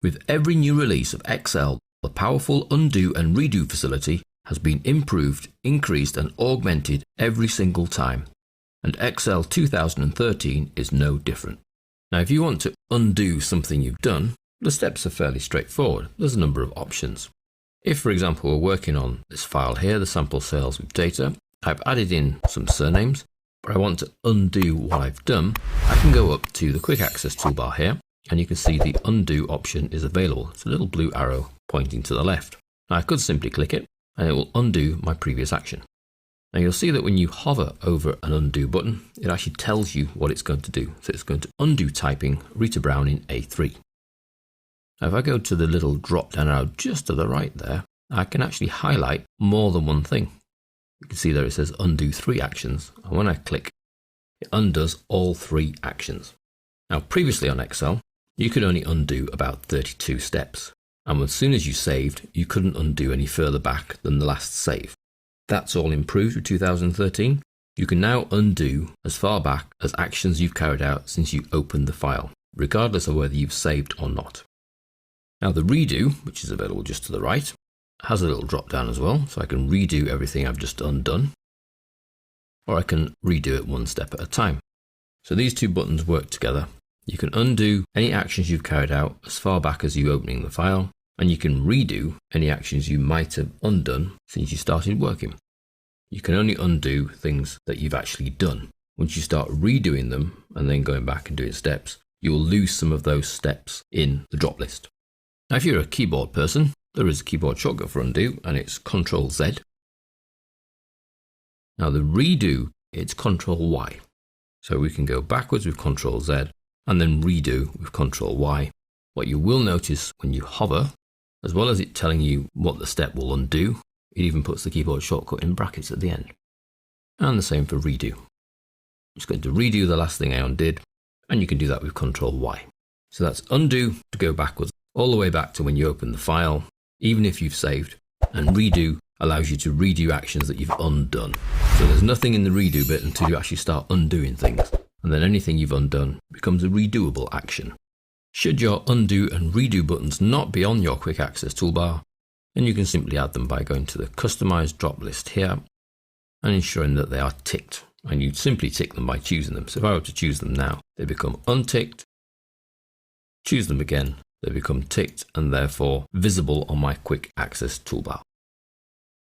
With every new release of Excel, the powerful undo and redo facility has been improved, increased and augmented every single time. And Excel 2013 is no different. Now if you want to undo something you've done, the steps are fairly straightforward. There's a number of options. If, for example, we're working on this file here, the sample sales with data, I've added in some surnames, but I want to undo what I've done, I can go up to the quick access toolbar here, and you can see the undo option is available. It's a little blue arrow pointing to the left. Now I could simply click it, and it will undo my previous action. Now you'll see that when you hover over an undo button, it actually tells you what it's going to do. So it's going to undo typing Rita Brown in A3. Now if I go to the little drop down arrow just to the right there, I can actually highlight more than one thing. You can see there it says undo 3 actions, and when I click, it undoes all 3 actions. Now previously on Excel, you could only undo about 32 steps, and as soon as you saved, you couldn't undo any further back than the last save. That's all improved with 2013. You can now undo as far back as actions you've carried out since you opened the file, regardless of whether you've saved or not. Now the redo, which is available just to the right, has a little drop down as well, so I can redo everything I've just undone, or I can redo it one step at a time. So these two buttons work together. You can undo any actions you've carried out as far back as you opening the file, and you can redo any actions you might have undone since you started working. You can only undo things that you've actually done. Once you start redoing them and then going back and doing steps, you will lose some of those steps in the drop list. Now if you're a keyboard person, there is a keyboard shortcut for undo, and it's Ctrl Z. Now the redo, it's Ctrl Y. So we can go backwards with Ctrl Z and then redo with Ctrl Y. What you will notice when you hover, as well as it telling you what the step will undo, it even puts the keyboard shortcut in brackets at the end. And the same for redo. I'm just going to redo the last thing I undid, and you can do that with Ctrl Y. So that's undo to go backwards, all the way back to when you open the file, even if you've saved, and redo allows you to redo actions that you've undone. So there's nothing in the redo bit until you actually start undoing things, and then anything you've undone becomes a redoable action. Should your undo and redo buttons not be on your quick access toolbar, then you can simply add them by going to the customize drop list here and ensuring that they are ticked, and you simply tick them by choosing them. So if I were to choose them now, they become unticked, choose them again, they become ticked and therefore visible on my quick access toolbar.